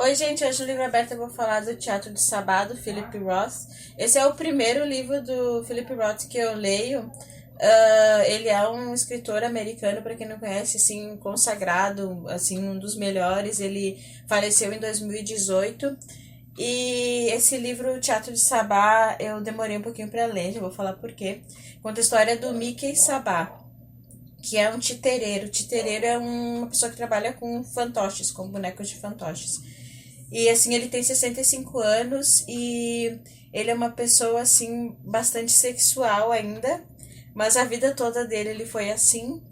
Oi, gente, hoje no Livro Aberto eu vou falar do Teatro de Sabá, do Philip Roth. Esse é o primeiro livro do Philip Roth que eu leio. Ele é um escritor americano, para quem não conhece, assim, consagrado, assim, um dos melhores. Ele faleceu em 2018. E esse livro, Teatro de Sabá, eu demorei um pouquinho para ler, já vou falar por quê. Conta a história do Mickey Sabá, que é um titereiro. Titereiro é uma pessoa que trabalha com fantoches, com bonecos de fantoches. E assim, ele tem 65 anos e ele é uma pessoa assim bastante sexual ainda, mas a vida toda dele ele foi assim.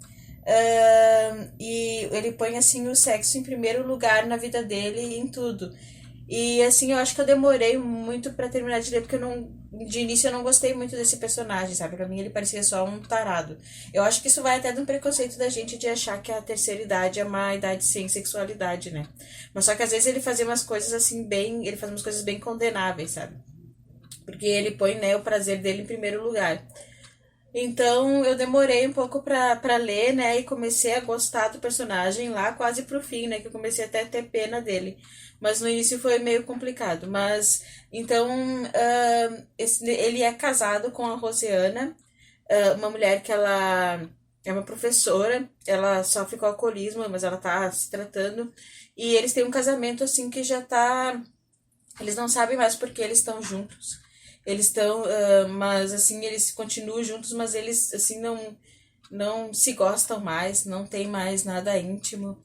E ele põe assim o sexo em primeiro lugar na vida dele e em tudo. E assim, eu acho que eu demorei muito pra terminar de ler, porque eu não, de início eu não gostei muito desse personagem, sabe? Pra mim ele parecia só um tarado. Eu acho que isso vai até de um preconceito da gente de achar que a terceira idade é uma idade sem sexualidade, né? Mas só que às vezes ele fazia umas coisas assim bem, ele faz umas coisas bem condenáveis, sabe? Porque ele põe, né, o prazer dele em primeiro lugar. Então eu demorei um pouco pra ler, né? E comecei a gostar do personagem lá quase pro fim, né? Que eu comecei até a ter pena dele. Mas no início foi meio complicado. Mas então ele é casado com a Rosiana, uma mulher que ela é uma professora, ela sofre com alcoolismo, mas ela tá se tratando. E eles têm um casamento assim que já tá. Eles não sabem mais porque eles estão juntos. Eles estão, mas assim, eles continuam juntos, mas eles assim não se gostam mais, não tem mais nada íntimo.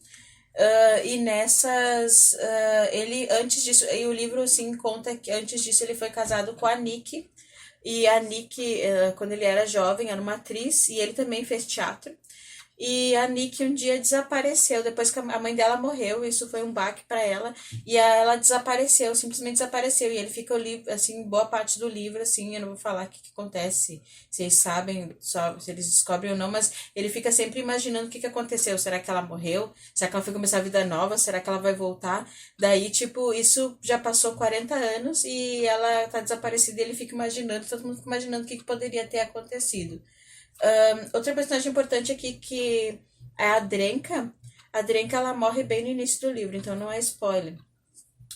E nessas, ele antes disso, e o livro assim conta que antes disso ele foi casado com a Nick, e a Nick, quando ele era jovem, era uma atriz, e ele também fez teatro. E a Nick um dia desapareceu, depois que a mãe dela morreu, isso foi um baque para ela, e ela desapareceu, simplesmente desapareceu, e ele fica assim, boa parte do livro, assim, eu não vou falar o que acontece, se eles sabem, só, se eles descobrem ou não, mas ele fica sempre imaginando o que aconteceu, será que ela morreu? Será que ela foi começar a vida nova? Será que ela vai voltar? Daí, tipo, isso já passou 40 anos, e ela tá desaparecida, e ele fica imaginando, todo mundo fica imaginando o que poderia ter acontecido. Outra personagem importante aqui que é a Drenka. A Drenka ela morre bem no início do livro, então não é spoiler.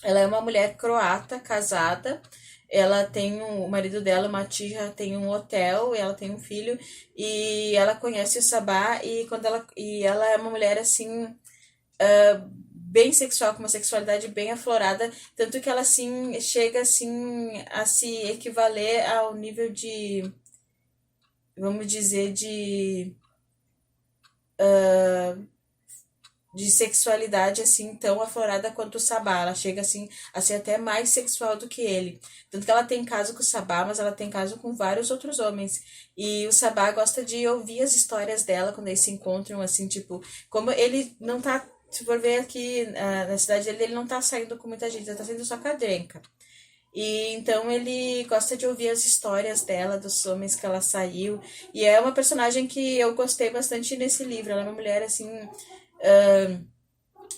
Ela é uma mulher croata, casada. Ela tem o marido dela, uma tia, tem um hotel, e ela tem um filho e ela conhece o Sabá e ela é uma mulher assim bem sexual, com uma sexualidade bem aflorada, tanto que ela assim chega assim a se equivaler ao nível de, vamos dizer, de sexualidade assim tão aflorada quanto o Sabá. Ela chega assim a ser até mais sexual do que ele. Tanto que ela tem caso com o Sabá, mas ela tem caso com vários outros homens. E o Sabá gosta de ouvir as histórias dela quando eles se encontram, assim, tipo, como ele não tá. Se for ver aqui na cidade dele, ele não tá saindo com muita gente, ele tá saindo só com a Drenka. E então ele gosta de ouvir as histórias dela, dos homens que ela saiu. E é uma personagem que eu gostei bastante nesse livro. Ela é uma mulher assim,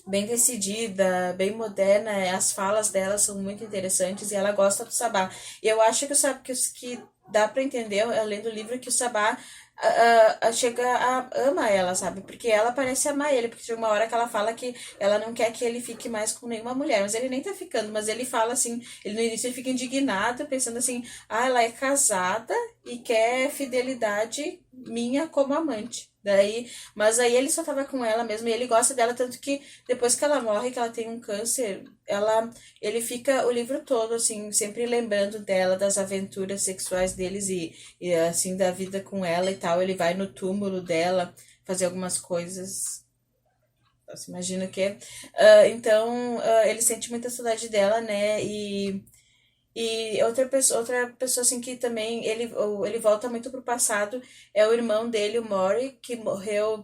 bem decidida, bem moderna. As falas dela são muito interessantes e ela gosta do Sabá. E eu acho que que dá para entender, lendo o livro, que o Sabá chega ama ela, sabe? Porque ela parece amar ele, porque chega uma hora que ela fala que ela não quer que ele fique mais com nenhuma mulher, mas ele nem tá ficando, mas ele fala assim, ele no início ele fica indignado, pensando assim, ela é casada e quer fidelidade minha como amante. Daí, mas aí ele só tava com ela mesmo e ele gosta dela tanto que depois que ela morre, que ela tem um câncer, ele fica o livro todo assim, sempre lembrando dela, das aventuras sexuais deles e assim da vida com ela e tal. Ele vai no túmulo dela fazer algumas coisas. Você imagina o quê? Então, ele sente muita saudade dela, né? E outra pessoa assim que também ele volta muito pro passado é o irmão dele, o Mori, que morreu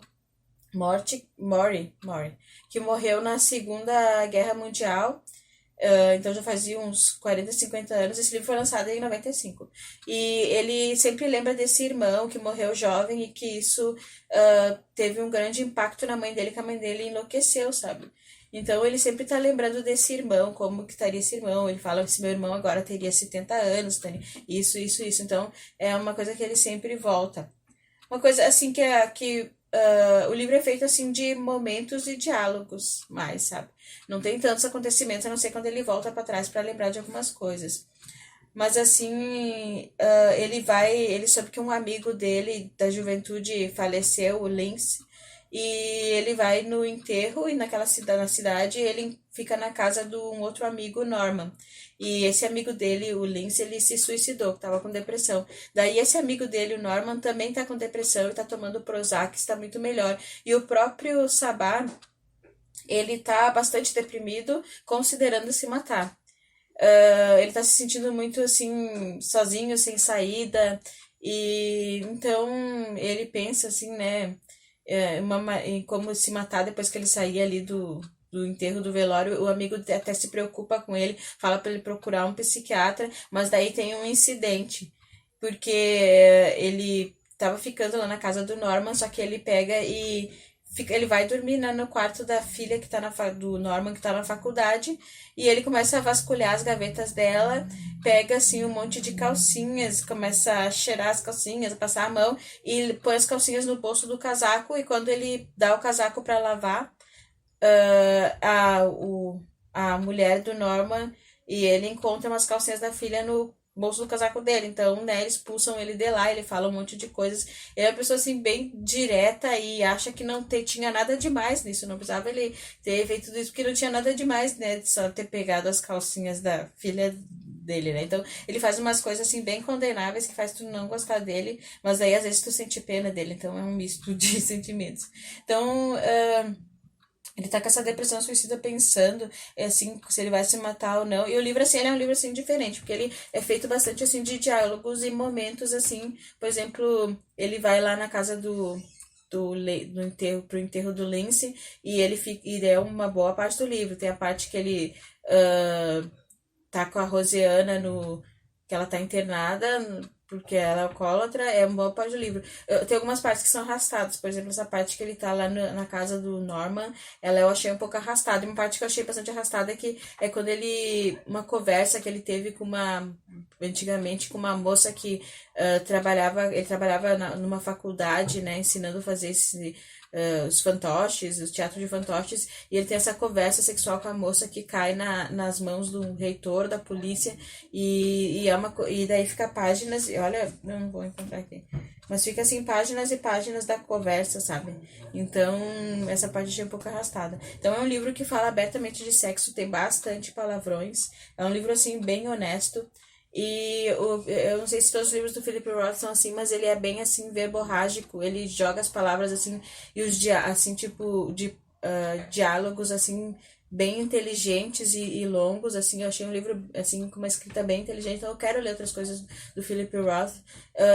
Mori, que morreu na Segunda Guerra Mundial. Então já fazia uns 40, 50 anos. Esse livro foi lançado em 95. E ele sempre lembra desse irmão que morreu jovem e que isso teve um grande impacto na mãe dele, que a mãe dele enlouqueceu, sabe? Então ele sempre tá lembrando desse irmão, como que estaria esse irmão. Ele fala que esse meu irmão agora teria 70 anos, isso, isso, isso. Então é uma coisa que ele sempre volta. Uma coisa assim que o livro é feito assim de momentos e diálogos mais, sabe? Não tem tantos acontecimentos, a não ser quando ele volta pra trás pra lembrar de algumas coisas. Mas assim, ele soube que um amigo dele da juventude faleceu, o Lince, e ele vai no enterro e na cidade ele fica na casa de um outro amigo, Norman. E esse amigo dele, o Lince, ele se suicidou, que tava com depressão. Daí esse amigo dele, o Norman, também tá com depressão e tá tomando Prozac, está muito melhor. E o próprio Sabá, ele tá bastante deprimido, considerando se matar. Ele tá se sentindo muito assim, sozinho, sem saída, e então ele pensa assim, né, em como se matar depois que ele sair ali do enterro do velório. O amigo até se preocupa com ele, fala para ele procurar um psiquiatra, mas daí tem um incidente, porque ele tava ficando lá na casa do Norman, só que ele pega e ele vai dormir, né, no quarto da filha que tá do Norman, que tá na faculdade, e ele começa a vasculhar as gavetas dela, pega assim um monte de calcinhas, começa a cheirar as calcinhas, a passar a mão e põe as calcinhas no bolso do casaco, e quando ele dá o casaco para lavar, a mulher do Norman e ele encontra umas calcinhas da filha no bolso do casaco dele. Então, né, eles expulsam ele de lá, ele fala um monte de coisas. Ele é uma pessoa, assim, bem direta e acha que não tinha nada demais nisso. Não precisava ele ter feito tudo isso, porque não tinha nada demais, né, de só ter pegado as calcinhas da filha dele, né? Então, ele faz umas coisas, assim, bem condenáveis que faz tu não gostar dele, mas aí, às vezes, tu sente pena dele. Então, é um misto de sentimentos. Então, ele tá com essa depressão suicida pensando, assim, se ele vai se matar ou não. E o livro, assim, ele é um livro, assim, diferente, porque ele é feito bastante, assim, de diálogos e momentos, assim. Por exemplo, ele vai lá na casa do enterro, pro enterro do Lince, e ele fica, e é uma boa parte do livro. Tem a parte que ele tá com a Rosiana que ela tá internada, porque ela é alcoólatra, é uma boa parte do livro. Tem algumas partes que são arrastadas, por exemplo, essa parte que ele tá lá na casa do Norman, eu achei um pouco arrastada. E uma parte que eu achei bastante arrastada é quando uma conversa que ele teve antigamente, com uma moça que ele trabalhava numa faculdade, né, ensinando a fazer os fantoches, o teatro de fantoches, e ele tem essa conversa sexual com a moça que cai nas mãos do reitor, da polícia, e daí fica páginas, e olha, não vou encontrar aqui, mas fica assim, páginas e páginas da conversa, sabe? Então, essa parte achei um pouco arrastada. Então, é um livro que fala abertamente de sexo, tem bastante palavrões, é um livro, assim, bem honesto. E eu não sei se todos os livros do Philip Roth são assim, mas ele é bem assim, verborrágico. Ele joga as palavras assim, e assim, tipo, diálogos assim, bem inteligentes e longos. Assim, eu achei um livro assim, com uma escrita bem inteligente, então eu quero ler outras coisas do Philip Roth.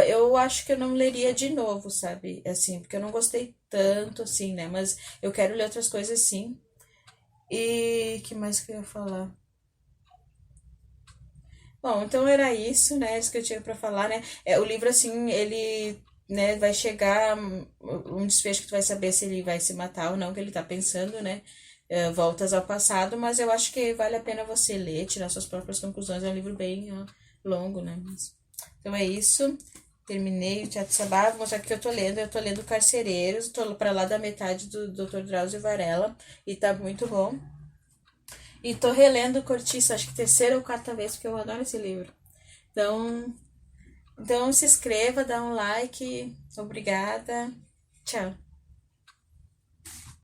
Eu acho que eu não leria de novo, sabe? Assim, porque eu não gostei tanto, assim, né? Mas eu quero ler outras coisas sim. E que mais que eu ia falar? Bom, então era isso, né? Isso que eu tinha pra falar, né? O livro, assim, ele, né, vai chegar um desfecho que tu vai saber se ele vai se matar ou não, que ele tá pensando, né? Voltas ao passado, mas eu acho que vale a pena você ler, tirar suas próprias conclusões. É um livro bem longo, né? Então é isso. Terminei o Teatro Sabá. Vou mostrar o que eu tô lendo. Eu tô lendo Carcereiros, tô pra lá da metade do Dr. Drauzio Varela e tá muito bom. E tô relendo Cortiça, acho que terceira ou quarta vez, porque eu adoro esse livro. Então, então se inscreva, dá um like. Obrigada. Tchau.